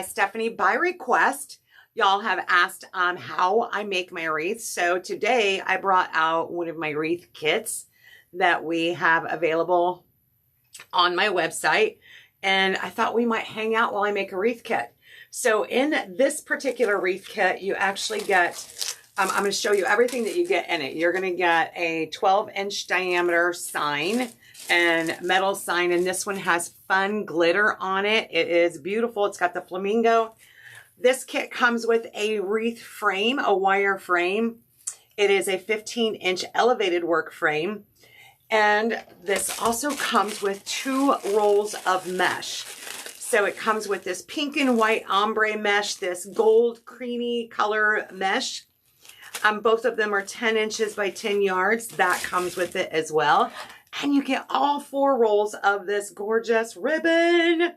Stephanie, by request, y'all have asked how I make my wreaths. So today I brought out one of my wreath kits that we have available on my website. And I thought we might hang out while I make a wreath kit. So in this particular wreath kit, you actually get, I'm going to show you everything that you get in it. You're going to get a 12-inch diameter sign and metal sign, and this one has fun glitter on it. It is beautiful. It's got the flamingo. This kit comes with a wreath frame, a wire frame. It is a 15-inch elevated work frame. And this also comes with 2 rolls of mesh. So it comes with this pink and white ombre mesh, this gold creamy color mesh. Both of them are 10 inches by 10 yards. That comes with it as well. And you get all 4 rolls of this gorgeous ribbon.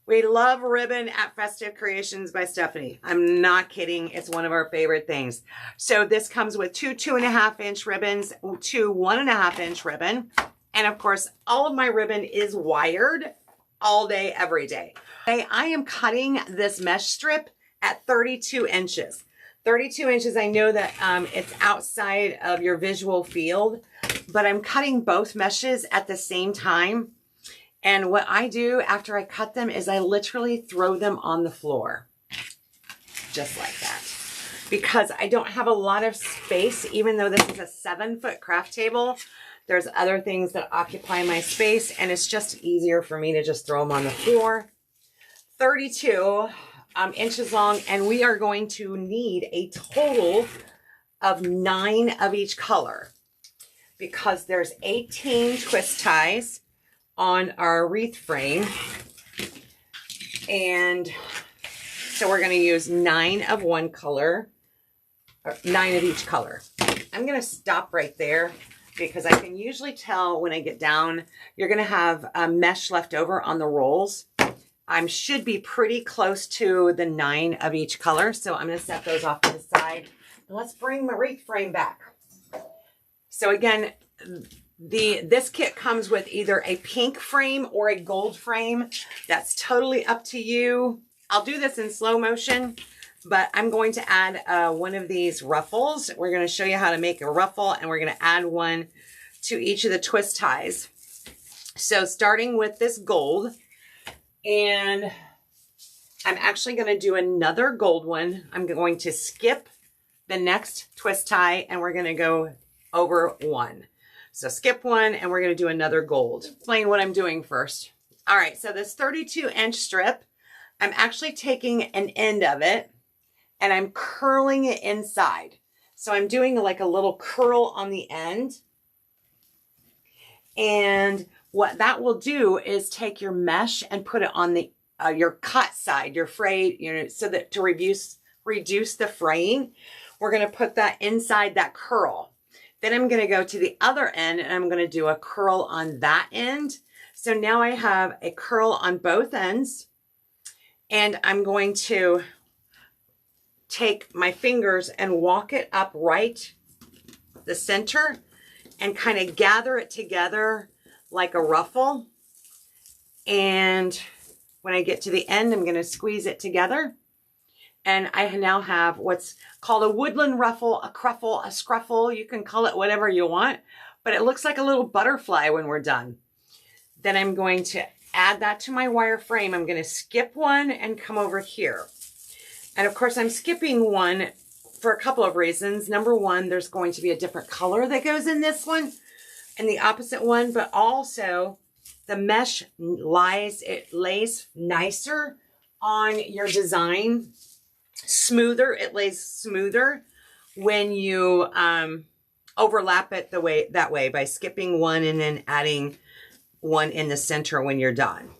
We love ribbon at Festive Creations by Stephanie. I'm not kidding. It's one of our favorite things. So this comes with 2 2.5-inch ribbons, 2 1.5-inch ribbon. And of course, all of my ribbon is wired all day, every day. Today, I am cutting this mesh strip at 32 inches. 32 inches, I know that it's outside of your visual field, but I'm cutting both meshes at the same time. And what I do after I cut them is I literally throw them on the floor, just like that. Because I don't have a lot of space, even though this is a 7-foot craft table, there's other things that occupy my space, and it's just easier for me to just throw them on the floor. 32 inches long, and we are going to need a total of 9 of each color because there's 18 twist ties on our wreath frame, and so we're going to use 9 of one color, or 9 of each color. I'm going to stop right there because I can usually tell when I get down, you're going to have mesh left over on the rolls. I should be pretty close to the 9 of each color, so I'm going to set those off to the side. And let's bring my wreath frame back. So again, this kit comes with either a pink frame or a gold frame. That's totally up to you. I'll do this in slow motion, but I'm going to add one of these ruffles. We're going to show you how to make a ruffle, and we're going to add one to each of the twist ties. So starting with this gold, and I'm actually going to do another gold one. I'm going to skip the next twist tie, and we're going to go over one. So skip one, and we're going to do another gold. Explain what I'm doing first. All right, so this 32-inch strip, I'm actually taking an end of it, and I'm curling it inside. So I'm doing like a little curl on the end. And what that will do is take your mesh and put it on the your cut side, your fray, so that to reduce the fraying, we're going to put that inside that curl. Then I'm going to go to the other end, and I'm going to do a curl on that end. So now I have a curl on both ends, and I'm going to take my fingers and walk it up right the center and kind of gather it together like a ruffle. And when I get to the end, I'm going to squeeze it together. And I now have what's called a woodland ruffle, a cruffle, a scruffle. You can call it whatever you want, but it looks like a little butterfly when we're done. Then I'm going to add that to my wire frame. I'm going to skip one and come over here. And of course, I'm skipping one for a couple of reasons. Number one, there's going to be a different color that goes in this one and the opposite one, but also the mesh lays nicer on your design. Smoother, it lays smoother when you overlap it that way by skipping one and then adding one in the center when you're done.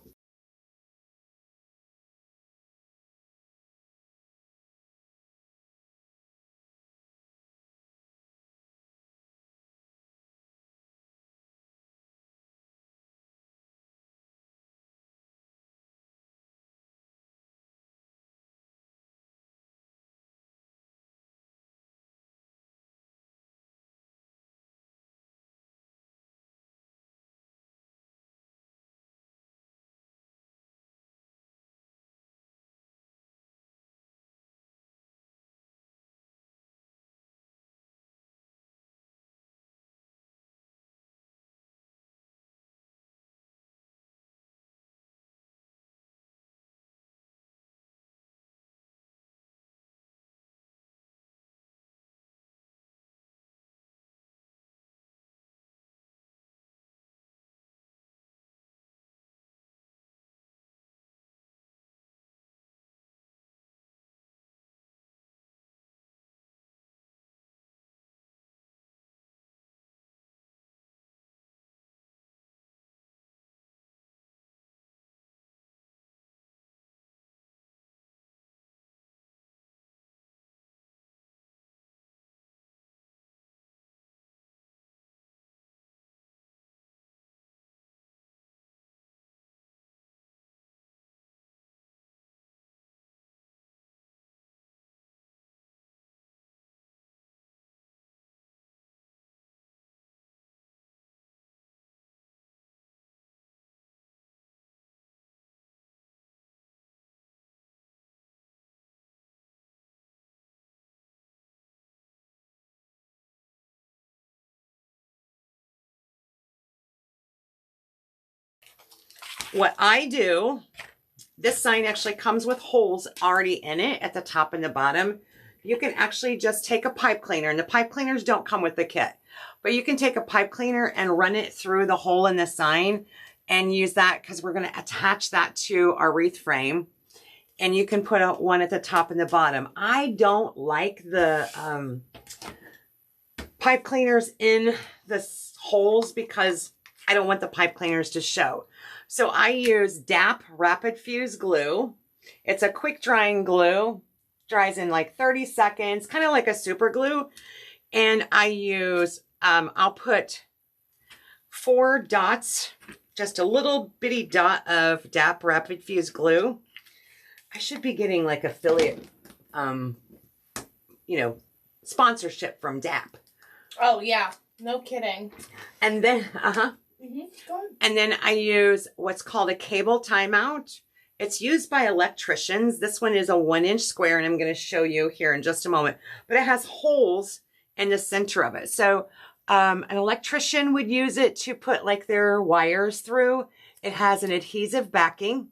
what I do, this sign actually comes with holes already in it at the top and the bottom. You can actually just take a pipe cleaner, and the pipe cleaners don't come with the kit, but you can take a pipe cleaner and run it through the hole in the sign and use that, because we're going to attach that to our wreath frame. And you can put out one at the top and the bottom. I don't like the pipe cleaners in the holes because I don't want the pipe cleaners to show. So I use DAP Rapid Fuse glue. It's a quick drying glue. Dries in like 30 seconds, kind of like a super glue. And I use, I'll put 4 dots, just a little bitty dot of DAP Rapid Fuse glue. I should be getting like affiliate, you know, sponsorship from DAP. Oh yeah, no kidding. And then, Go on. And then I use what's called a cable timeout. It's used by electricians. This one is a 1-inch square, and I'm going to show you here in just a moment. But it has holes in the center of it. So an electrician would use it to put like their wires through. It has an adhesive backing.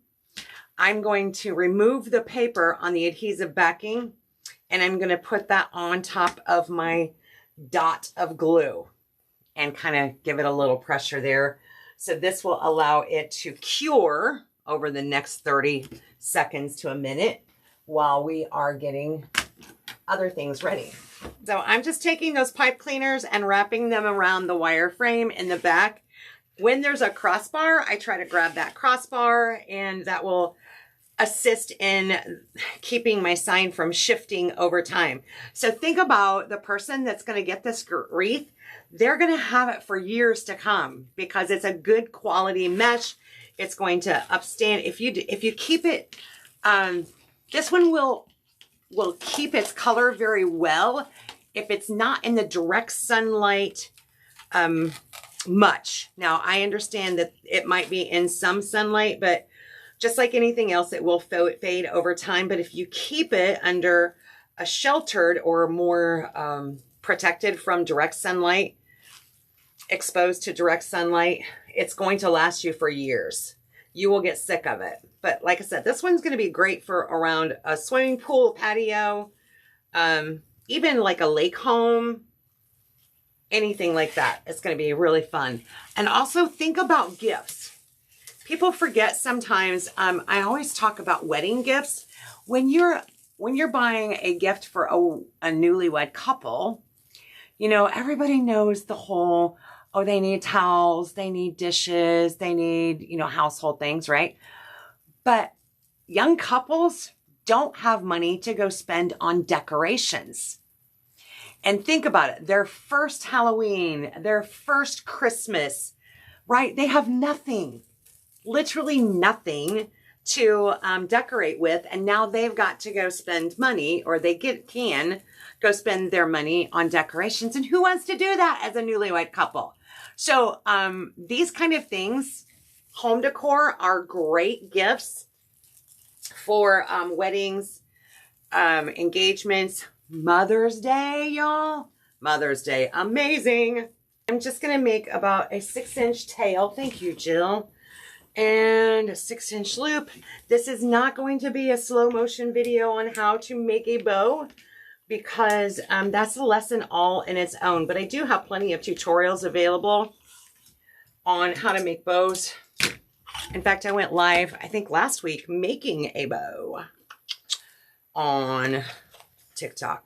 I'm going to remove the paper on the adhesive backing, and I'm going to put that on top of my dot of glue and kind of give it a little pressure there. So this will allow it to cure over the next 30 seconds to a minute while we are getting other things ready. So I'm just taking those pipe cleaners and wrapping them around the wire frame in the back. When there's a crossbar, I try to grab that crossbar, and that will assist in keeping my sign from shifting over time. So think about the person that's going to get this wreath. They're going to have it for years to come because it's a good quality mesh. It's going to upstand. If you keep it, this one will keep its color very well if it's not in the direct sunlight much. Now, I understand that it might be in some sunlight, but just like anything else, it will fade over time. But if you keep it under a sheltered or more protected from direct sunlight, exposed to direct sunlight, it's going to last you for years. You will get sick of it. But like I said, this one's going to be great for around a swimming pool, patio, even like a lake home, anything like that. It's going to be really fun. And also think about gifts. People forget sometimes. I always talk about wedding gifts. When you're buying a gift for a newlywed couple, you know, everybody knows the whole, oh, they need towels, they need dishes, they need, you know, household things, right? But young couples don't have money to go spend on decorations. And think about it. Their first Halloween, their first Christmas, right? They have nothing, literally nothing to decorate with. And now they've got to go spend money, or they can go spend their money on decorations. And who wants to do that as a newlywed couple? So these kind of things, home decor, are great gifts for weddings, engagements, Mother's Day, y'all. Mother's Day, amazing. I'm just going to make about a 6-inch tail. Thank you, Jill. And a 6-inch loop. This is not going to be a slow motion video on how to make a bow, because that's a lesson all in its own. But I do have plenty of tutorials available on how to make bows. In fact, I went live, I think last week, making a bow on TikTok.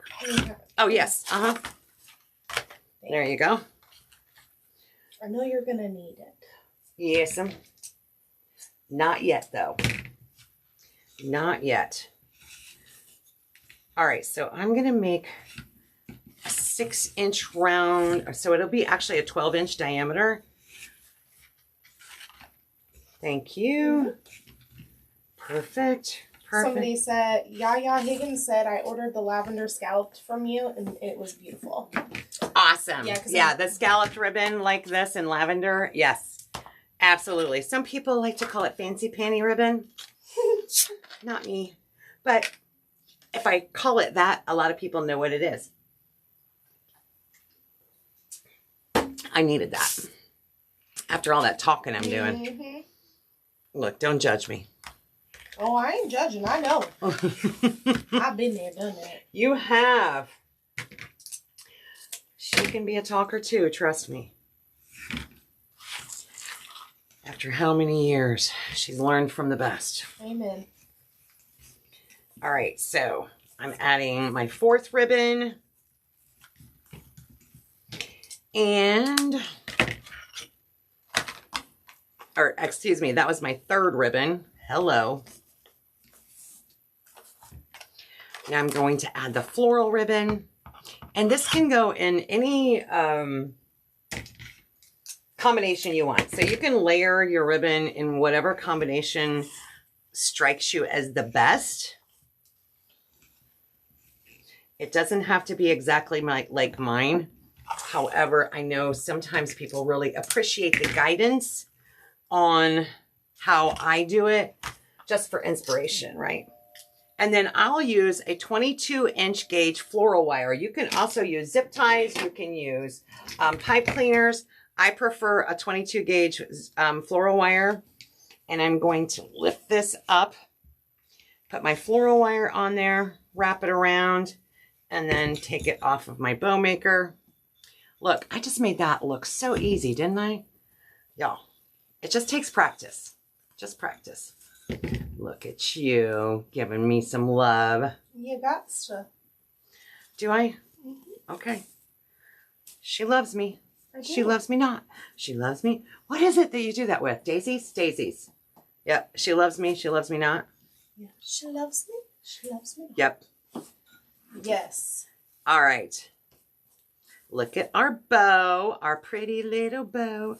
Oh, yes. There you go. I know you're going to need it. Yes. Not yet, though. Not yet. All right, so I'm going to make a 6-inch round. So it'll be actually a 12-inch diameter. Thank you. Perfect. Perfect. Somebody said, Yaya Higgins said, I ordered the lavender scalloped from you, and it was beautiful. Awesome. Yeah, the scalloped ribbon like this in lavender. Yes, absolutely. Some people like to call it fancy panty ribbon. Not me. But if I call it that, a lot of people know what it is. I needed that after all that talking I'm doing. Look, don't judge me. Oh, I ain't judging. I know. I've been there, done that. You have. She can be a talker too, trust me. After how many years? She's learned from the best. Amen. All right, so I'm adding my 4th ribbon. And, or excuse me, that was my 3rd ribbon. Hello. Now I'm going to add the floral ribbon. And this can go in any combination you want. So you can layer your ribbon in whatever combination strikes you as the best. It doesn't have to be exactly like mine. However, I know sometimes people really appreciate the guidance on how I do it, just for inspiration, right? And then I'll use a 22-inch gauge floral wire. You can also use zip ties. You can use pipe cleaners. I prefer a 22 gauge floral wire. And I'm going to lift this up, put my floral wire on there, wrap it around, and then take it off of my bow maker. Look, I just made that look so easy, didn't I? Y'all, it just takes practice. Just practice. Look at you giving me some love. You got stuff. Do I? Okay. She loves me. She loves me not. She loves me. What is it that you do that with? Daisies? Daisies. Yep. She loves me. She loves me not. Yeah. She loves me. She loves me not. Yep. Yes. All right. Look at our bow. Our pretty little bow.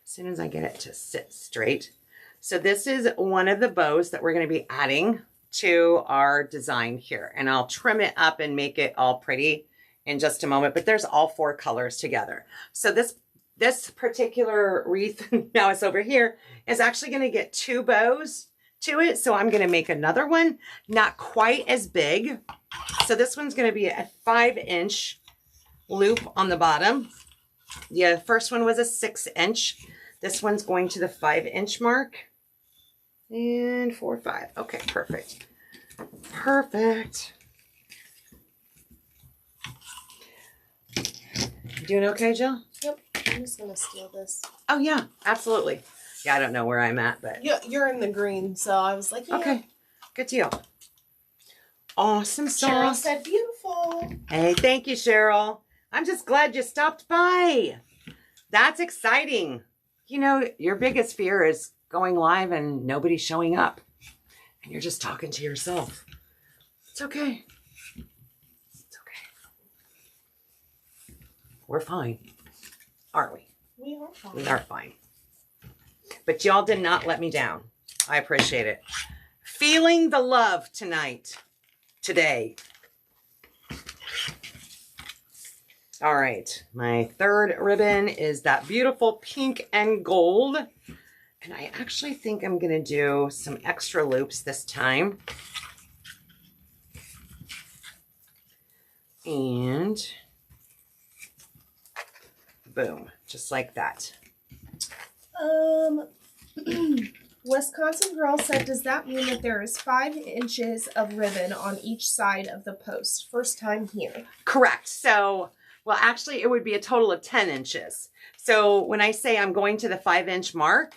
As soon as I get it to sit straight. So this is one of the bows that we're going to be adding to our design here. And I'll trim it up and make it all pretty in just a moment. But there's all 4 colors together. So this particular wreath, now it's over here, is actually going to get 2 bows to it. So I'm going to make another one, not quite as big. So this one's going to be a 5-inch loop on the bottom. The first one was a 6-inch. This one's going to the 5-inch mark. And 4, 5. Okay, perfect. Perfect. You doing okay, Jill? Yep. I'm just going to steal this. Oh, yeah, absolutely. Yeah, I don't know where I'm at, but... You're in the green, so I was like, yeah. Okay, good deal. Awesome sauce. Cheryl said beautiful. Hey, thank you, Cheryl. I'm just glad you stopped by. That's exciting. You know, your biggest fear is going live and nobody showing up. And you're just talking to yourself. It's okay. It's okay. We're fine. Aren't we? We are fine. We are fine. But y'all did not let me down. I appreciate it. Feeling the love tonight. Today. All right, my 3rd ribbon is that beautiful pink and gold. And I actually think I'm going to do some extra loops this time. And boom, just like that. Wisconsin Girl said, does that mean that there is 5 inches of ribbon on each side of the post? First time here. Correct. So... well, actually, it would be a total of 10 inches. So when I say I'm going to the 5-inch mark,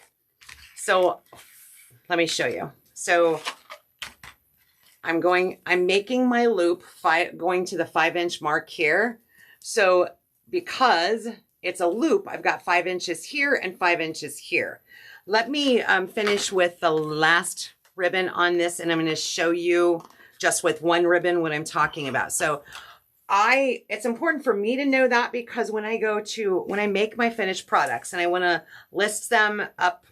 so let me show you. So I'm making my loop going to the 5-inch mark here. So because it's a loop, I've got 5 inches here and 5 inches here. Let me finish with the last ribbon on this, and I'm going to show you just with one ribbon what I'm talking about. So it's important for me to know that, because when I make my finished products and I want to list them up,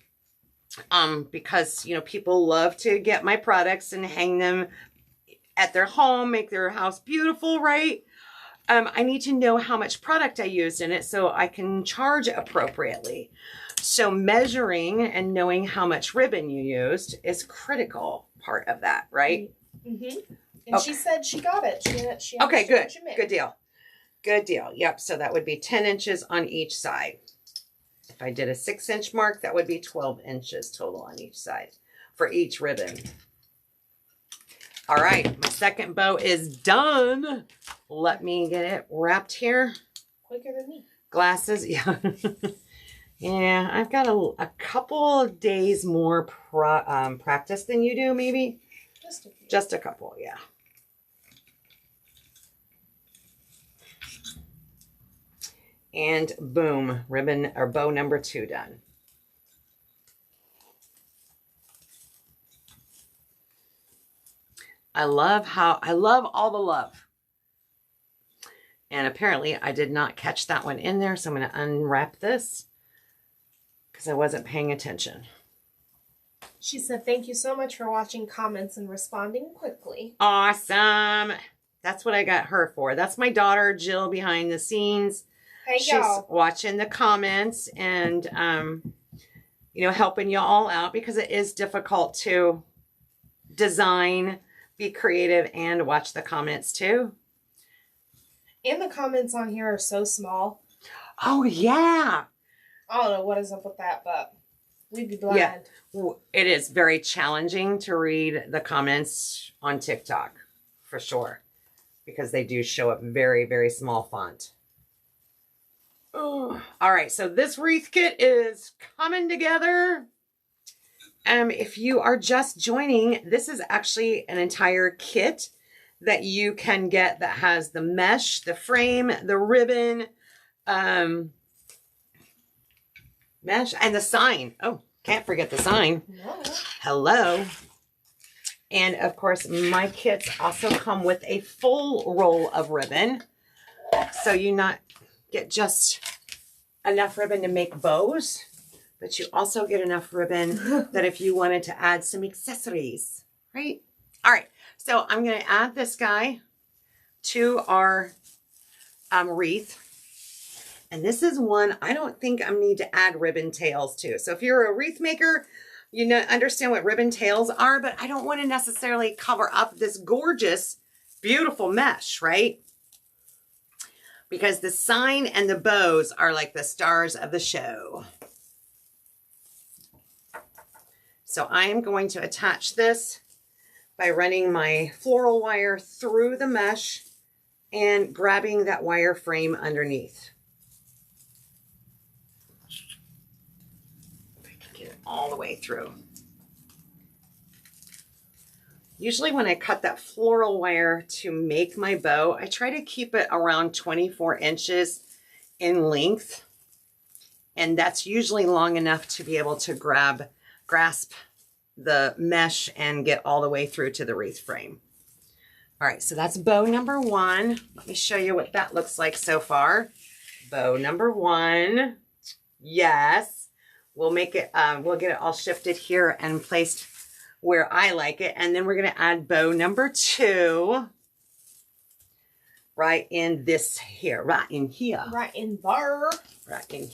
because, you know, people love to get my products and hang them at their home, make their house beautiful, right? I need to know how much product I used in it so I can charge appropriately. So measuring and knowing how much ribbon you used is critical part of that, right? Mm-hmm. And okay. She said she got it. She okay, good. Good deal. Good deal. Yep. So that would be 10 inches on each side. If I did a 6-inch mark, that would be 12 inches total on each side for each ribbon. All right, my second bow is done. Let me get it wrapped here. Quicker than me. Glasses, yeah. Yeah, I've got a couple of days more practice than you do, maybe. Just a few. Just a couple, yeah. And boom, ribbon or bow number 2 done. I love all the love. And apparently I did not catch that one in there, so I'm going to unwrap this because I wasn't paying attention. She said, thank you so much for watching comments and responding quickly. Awesome. That's what I got her for. That's my daughter, Jill, behind the scenes. Hey, She's y'all. watching the comments and, you know, helping you all out because it is difficult to design, be creative, and watch the comments too. And the comments on here are so small. Oh, yeah. I don't know what is up with that, but we'd be blind. Yeah, it is very challenging to read the comments on TikTok, for sure, because they do show up very, very small font. Oh. All right, so this wreath kit is coming together. If you are just joining, this is actually an entire kit that you can get that has the mesh, the frame, the ribbon, mesh, and the sign. Oh, can't forget the sign. No. Hello. And of course, my kits also come with a full roll of ribbon. So you not get just enough ribbon to make bows, but you also get enough ribbon that if you wanted to add some accessories, right? All right. So I'm going to add this guy to our wreath. And this is one I don't think I need to add ribbon tails to. So if you're a wreath maker, you know, understand what ribbon tails are, but I don't want to necessarily cover up this gorgeous, beautiful mesh, right? Because the sign and the bows are like the stars of the show. So I am going to attach this by running my floral wire through the mesh and grabbing that wire frame underneath. If I can get it all the way through. Usually when I cut that floral wire to make my bow, I try to keep it around 24 inches in length. And that's usually long enough to be able to grasp the mesh and get all the way through to the wreath frame. All right, so that's bow number 1. Let me show you what that looks like so far. Bow number 1. Yes. We'll make it, we'll get it all shifted here and placed where I like it. And then we're going to add bow number 2 right in this here, right in here. Right in there. Right in